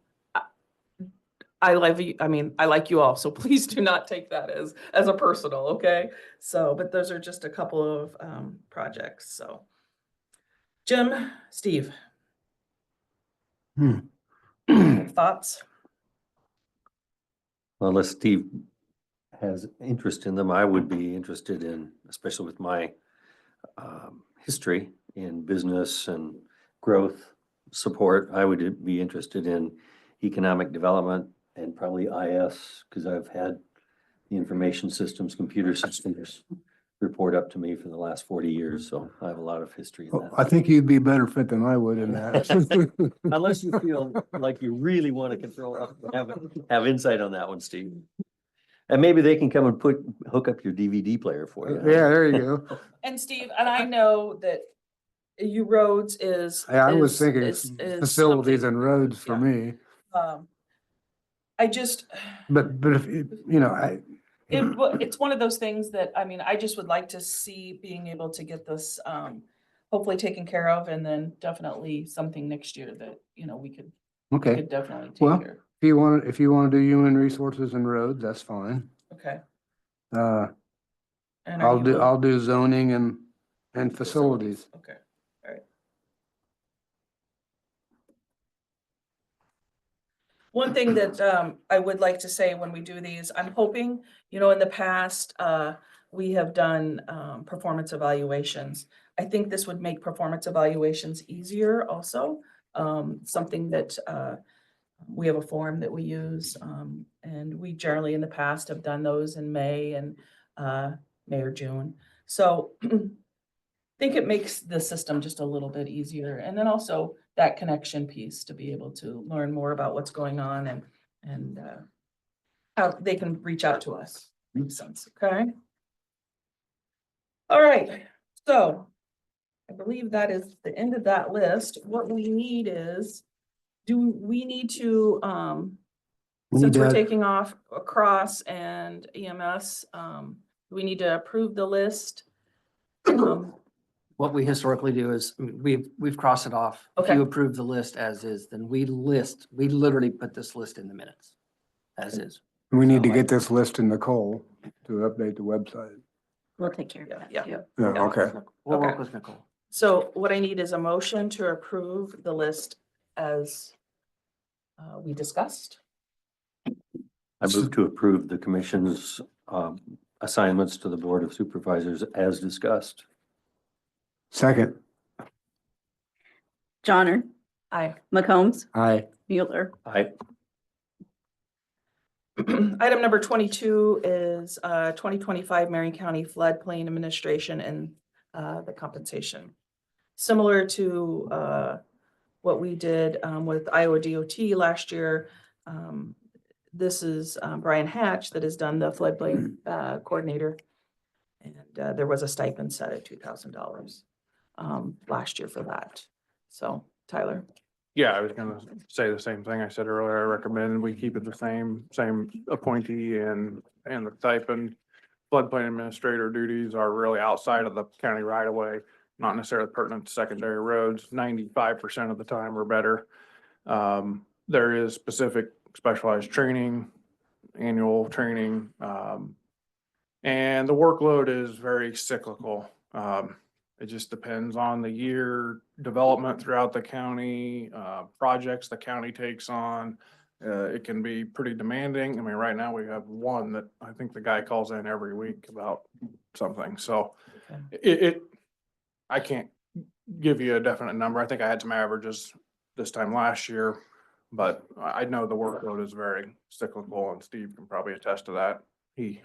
I love you. I mean, I like you all, so please do not take that as a personal, okay? So, but those are just a couple of projects. So, Jim, Steve, thoughts? Well, unless Steve has interest in them, I would be interested in, especially with my history in business and growth support, I would be interested in economic development and probably IS, because I've had the information systems, computer systems report up to me for the last 40 years. So I have a lot of history in that. I think you'd be better fit than I would in that. Unless you feel like you really want to control, have insight on that one, Steve. And maybe they can come and hook up your DVD player for you. Yeah, there you go. And Steve, and I know that you roads is. Yeah, I was is- thinking is facilities something. and roads for Yeah. me. I just, But if, It's one of those things that, I mean, I just would like to see being able to get this, hopefully taken care of, and then definitely something next year that, you know, we could Okay, definitely Well- take care. if you want to do human resources and roads, that's fine. Okay. Uh, And are you I'll do zoning and facilities. Okay, all right. One thing that I would like to say when we do these, I'm hoping, you know, in the past, we have done performance evaluations. I think this would make performance evaluations easier also. Something that we have a form that we use, and we generally in the past have done those in May and May or June. So think it makes the system just a little bit easier. And then also that connection piece to be able to learn more about what's going on and how they can reach out to us. Makes sense, okay? All right, so I believe that is the end of that list. What we need is, do we need to, We since need we're to- taking off across and EMS, we need to approve the list. What we historically do is, I mean, we've crossed it off. If Okay. you approve the list as is, then we literally put this list in the minutes as is. We need to So, get this list to Nicole to update the website. We'll take care of that. Yeah. too. Yeah, okay. We'll work Okay. with Nicole. So what I need is a motion to approve the list as we discussed. I move to approve the commission's assignments to the Board of Supervisors as discussed. Second, Johnner, Aye. McCombs, aye. Mueller, I, Item number 22 is 2025 Marion County Floodplain Administration and the compensation. Similar to what we did with Iowa DOT last year. This is Brian Hatch that has done the floodplain coordinator. And there was a stipend set at $2,000 last year for that. So Tyler. Yeah, I was gonna say the same thing I said earlier. I recommend we keep it the same appointee and the stipend. Floodplain administrator duties are really outside of the county right of way, not necessarily pertinent to secondary roads. 95% of the time or better. There is specific specialized training, annual training, and the workload is very cyclical. It just depends on the year, development throughout the county, projects the county takes on. It can be pretty demanding. I mean, right now we have one that I think the guy calls in every week about something. So I can't give you a definite number. I think I had some averages this time last year, but I know the workload is very cyclical, and Steve can probably attest to that. He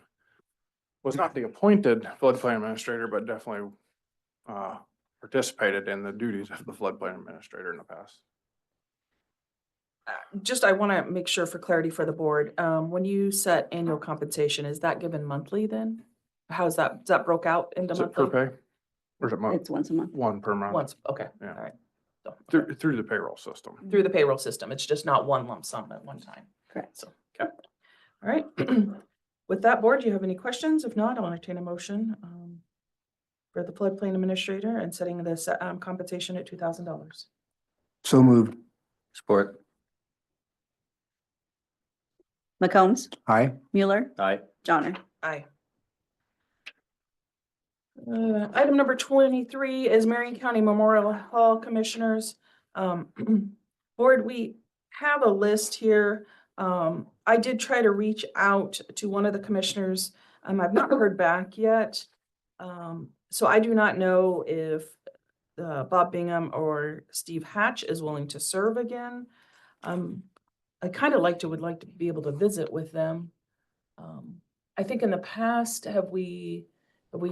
was not the appointed floodplain administrator, but definitely participated in the duties of the floodplain administrator in the past. Just, I want to make sure for clarity for the board, when you set annual compensation, is that given monthly then? How is that broke out into Is it per monthly? pay? Or is it month? it's once a month. One per month? Once, okay, all Yeah. right. So, okay. Through the payroll system. Through the payroll system, it's just not one lump sum at one time. Correct. So, okay. All right. With that, board, do you have any questions? If not, I'll entertain a motion for the floodplain administrator and setting the compensation at $2,000. So moved. support. McCombs, Aye. Mueller, I, Johnner. Aye. Item number 23 is Marion County Memorial Hall Commissioners. Board, we have a list here. I did try to reach out to one of the commissioners. I've not heard back yet. So I do not know if Bob Bingham or Steve Hatch is willing to serve again. I kind of would like to be able to visit with them. I think in the past, have we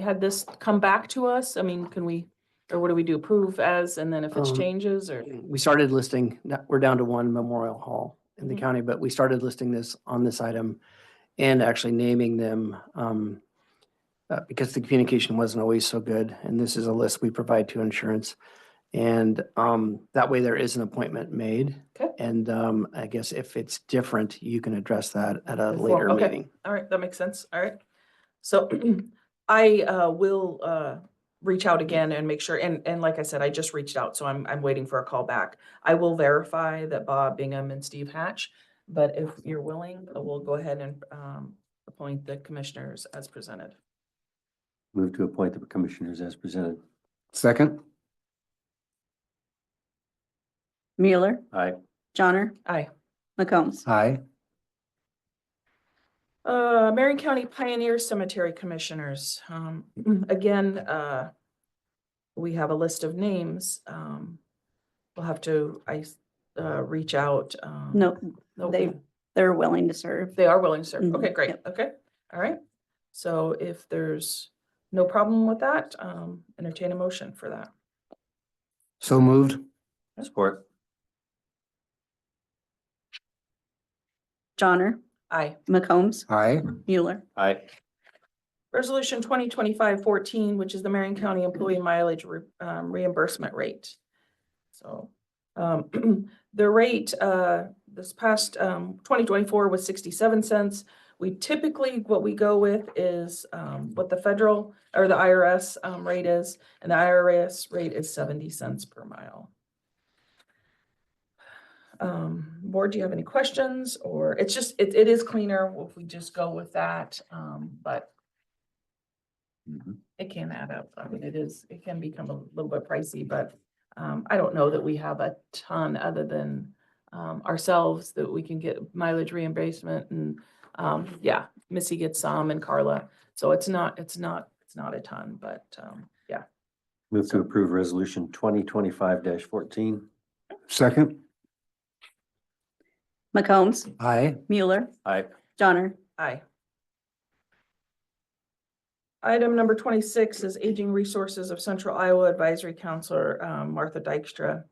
had this come back to us? I mean, can we, or what do we do? Approve as, and then if it's changes or? We started listing, we're down to one Memorial Hall in the Mhm. county, but we started listing this on this item and actually naming them because the communication wasn't always so good. And this is a list we provide to insurance. And that way there is an appointment made. Okay. And I guess if it's different, you can address that at a Before- later okay. meeting. All right, that makes sense. All right. So I will reach out again and make sure, and like I said, I just reached out, so I'm waiting for a call back. I will verify that Bob Bingham and Steve Hatch, but if you're willing, we'll go ahead and appoint the commissioners as presented. Move to appoint the commissioners as presented. Second? Mueller, Aye. Johnner, Aye. McCombs. Aye. Marion County Pioneer Cemetery Commissioners. Again, we have a list of names. We'll have to, reach out. No, Okay. they're willing to serve. They are willing to serve. Mhm. Okay, great. Yep. Okay, all right. So if there's no problem with that, entertain a motion for that. So moved? Support. Johnner, Aye. McCombs, Aye. Mueller. Aye. Resolution 2025-14, which is the Marion County Employee Mileage Reimbursement Rate. So the rate this past 2024 was 67 cents. We typically, what we go with is what the federal or the IRS rate is, and the IRS rate is 70 cents per mile. Board, do you have any questions? Or it's just, it is cleaner if we just go with that, but it can add up. I mean, it can become a little bit pricey, but I don't know that we have a ton other than ourselves that we can get mileage reimbursement, and yeah, Missy gets some and Carla. So it's not a ton, but yeah. Move to approve resolution 2025-14. Second? McCombs, Aye. Mueller, Aye. Johnner. Aye. Item number 26 is Aging Resources of Central Iowa Advisory Counselor, Martha Dykstra.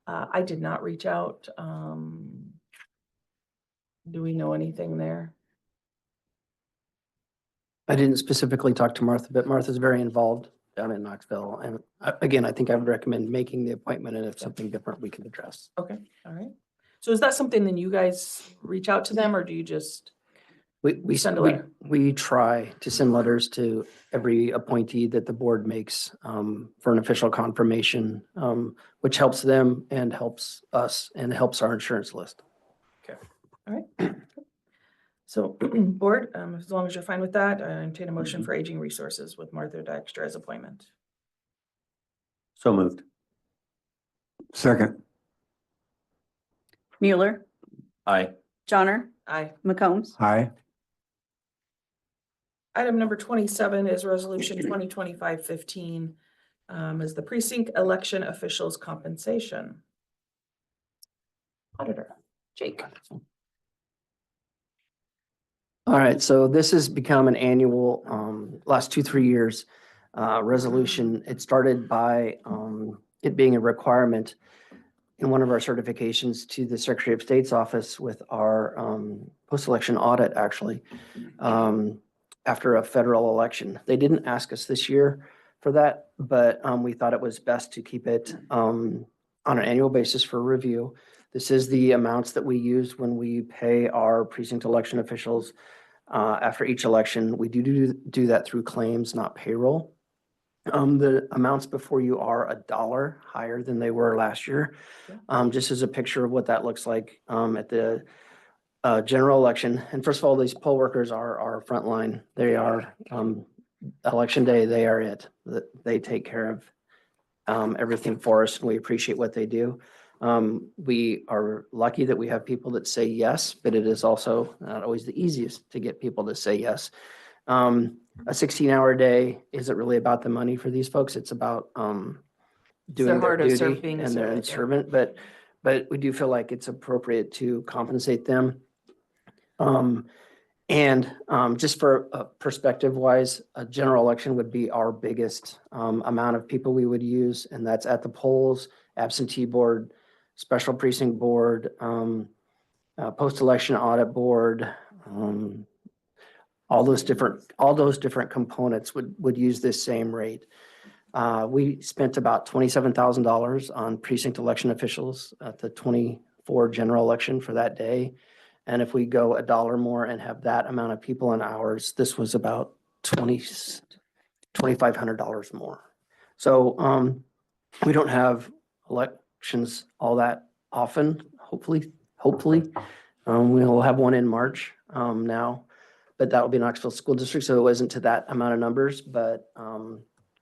I did not reach out. Do we know anything there? I didn't specifically talk to Martha, but Martha's very involved down in Knoxville. And again, I think I would recommend making the appointment, and if something different, we can address. Okay, all right. So is that something then you guys reach out to them, or do you just? We Send a letter. we try to send letters to every appointee that the board makes for an official confirmation, which helps them and helps us and helps our insurance list. All right. So board, as long as you're fine with that, I entertain a motion for Aging Resources with Martha Dykstra as appointment. So moved. Second? Mueller, Aye. Johnner, Aye. McCombs. Aye. Item number 27 is resolution 2025-15, is the precinct election officials compensation. Auditor, Jake. All right, so this has become an annual, last 2-3 years, resolution. It started by it being a requirement in one of our certifications to the Secretary of State's office with our post-election audit, actually, after a federal election. They didn't ask us this year for that, but we thought it was best to keep it on an annual basis for review. This is the amounts that we use when we pay our precinct election officials after each election. We do that through claims, not payroll. The amounts before you are $1 higher than they were last year. Just as a picture of what that looks like at the general election. And first of all, these poll workers are our front line. They are election day. They are it. They take care of everything for us, and we appreciate what they do. We are lucky that we have people that say yes, but it is also not always the easiest to get people to say yes. A 16-hour day isn't really about the money for these folks. It's about doing their heart of duty being a and their servant, yeah. servant, but we do feel like it's appropriate to compensate them. And just for perspective wise, a general election would be our biggest amount of people we would use, and that's at the polls, absentee board, special precinct board, post-election audit board, all those different components would use this same rate. We spent about $27,000 on precinct election officials at the 24 general election for that day. And if we go $1 more and have that amount of people and hours, this was about $2,500 more. So we don't have elections all that often, hopefully. We'll have one in March now, but that will be Knoxville School District, so it wasn't to that amount of numbers, but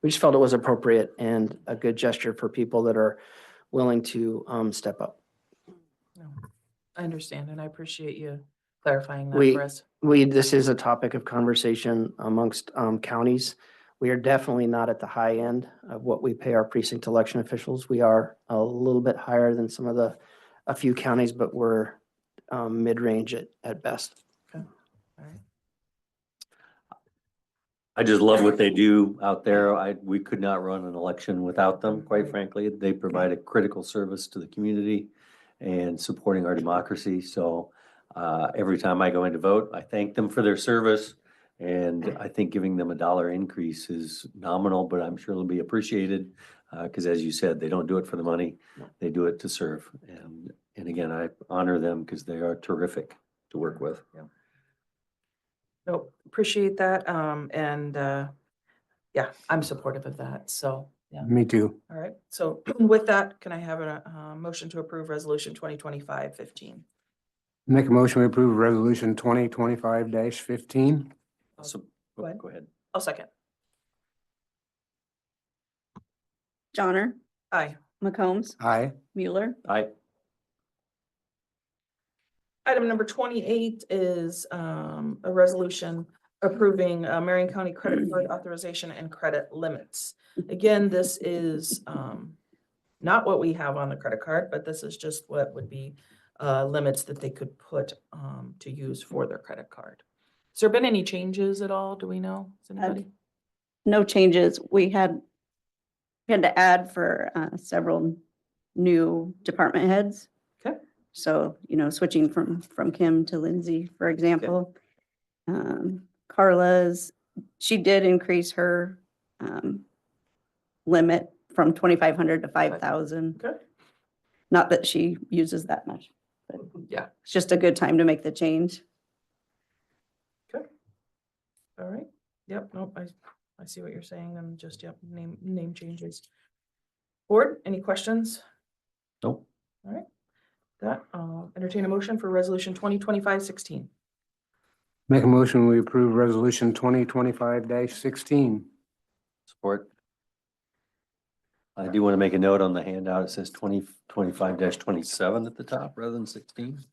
we just felt it was appropriate and a good gesture for people that are willing to step up. No, I understand, and I appreciate you clarifying that We- for us. This is a topic of conversation amongst counties. We are definitely not at the high end of what we pay our precinct election officials. We are a little bit higher than a few counties, but we're mid-range at best. All right. I just love what they do out there. We could not run an election without them, quite frankly. They provide a critical service to the community and supporting our democracy. So every time I go in to vote, I thank them for their service. And I think giving them $1 increase is nominal, but I'm sure it'll be appreciated. Because as you said, they don't do it for the money. They do it to serve. And again, I honor them because they are terrific to work with. Nope, appreciate that. Yeah, I'm supportive of that. So, yeah. Me too. All right. So with that, can I have a motion to approve resolution 2025-15? Make a motion to approve resolution 2025-15. So, Go ahead. go ahead. I'll second. Johnner, Aye. McCombs, Aye. Mueller, Aye. Item number 28 is a resolution approving Marion County credit card authorization and credit limits. Again, this is not what we have on the credit card, but this is just what would be limits that they could put to use for their credit card. Has there been any changes at all? Do we know? Does anybody? no changes. We had to add for several new department heads. Okay. So, switching from Kim to Lindsay, for example. Carla's, she did increase her limit from 2,500 to 5,000. Okay. Not that she uses that much, but Yeah. it's just a good time to make the change. All right. Yep. Nope. I see what you're saying. And just, yep, name changes. Board, any questions? Nope. All right. That, entertain a motion for resolution 2025-16. Make a motion, we approve resolution 2025-16. Support. I do want to make a note on the handout. It says 2025-27 at the top rather than 16.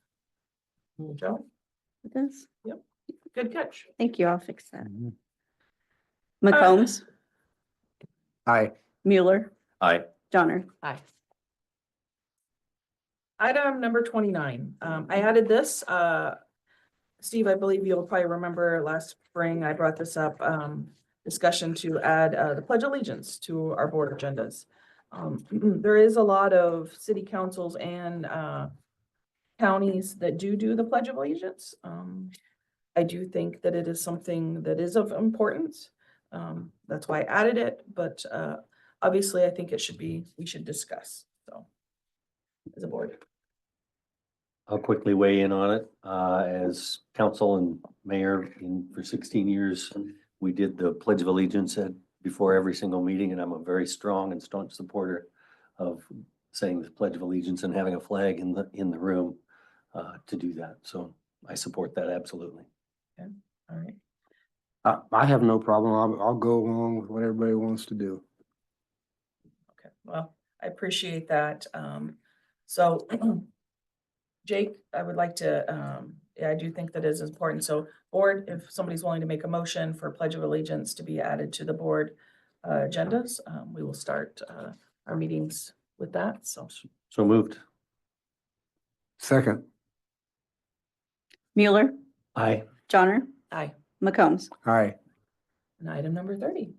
Joe, It does. good catch. Thank you. I'll fix that. McCombs, Aye. Mueller, Aye. Johnner. Aye. Item number 29. I added this, Steve, I believe you'll probably remember last spring, I brought this up, discussion to add, the Pledge of Allegiance to our board agendas. There is a lot of city councils and, counties that do the Pledge of Allegiance. I do think that it is something that is of importance. That's why I added it, but, obviously I think we should discuss, so, as a board. I'll quickly weigh in on it. As council and mayor for 16 years, we did the Pledge of Allegiance before every single meeting, and I'm a very strong and staunch supporter of saying the Pledge of Allegiance and having a flag in the room to do that. So I support that absolutely. All right. I have no problem. I'll go along with what everybody wants to do. Okay, well, I appreciate that. So Jake, I would like to, yeah, I do think that is important. So board, if somebody's willing to make a motion for Pledge of Allegiance to be added to the board agendas, we will start our meetings with that. So So moved. Second. Mueller, Aye. Johnner, aye. McCombs. Aye. And item number 30.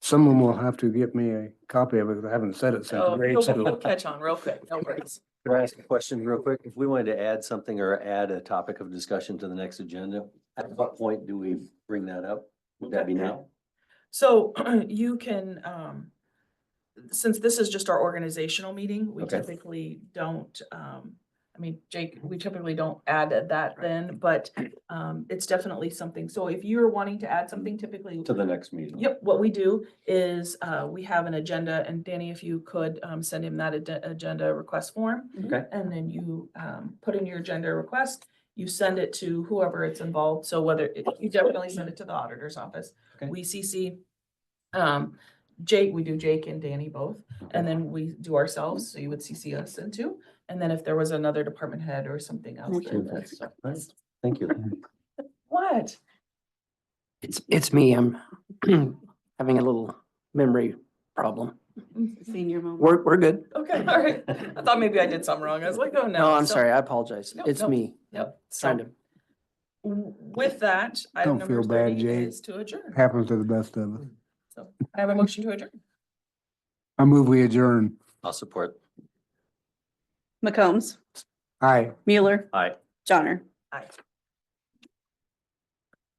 Someone will have to get me a copy of it, because I haven't said it since Oh, grade you'll school. catch on real quick. No worries. Can I ask a question real quick? If we wanted to add something or add a topic of discussion to the next agenda, at what point do we bring that up? Would that be now? So you can, since this is just our organizational meeting, we Okay. typically don't, I mean, Jake, we typically don't add that then, but it's definitely something. So if you're wanting to add something, typically. To the next meeting. Yep, what we do is we have an agenda, and Danny, if you could send him that agenda request form. Okay. And then you put in your agenda request, you send it to whoever it's involved. So you definitely send it to the auditor's office. Okay. We CC Jake, we do Jake and Danny both, and then we do ourselves, so you would CC us into. And then if there was another department head or something else. then that's- Right. Thank you. What? It's me. I'm having a little memory problem. Senior moment. We're good. Okay, all right. I thought maybe I did something wrong. I was like, oh no. No, I'm So- sorry. I apologize. No, It's no. me. Yep. Trying So to. with that, item Don't number feel bad, 30 Jake. is to adjourn. Happens to the best of us. So I have a motion to adjourn. I move we adjourn. I'll support. McCombs, Aye. Mueller, Aye. Johnner. Aye.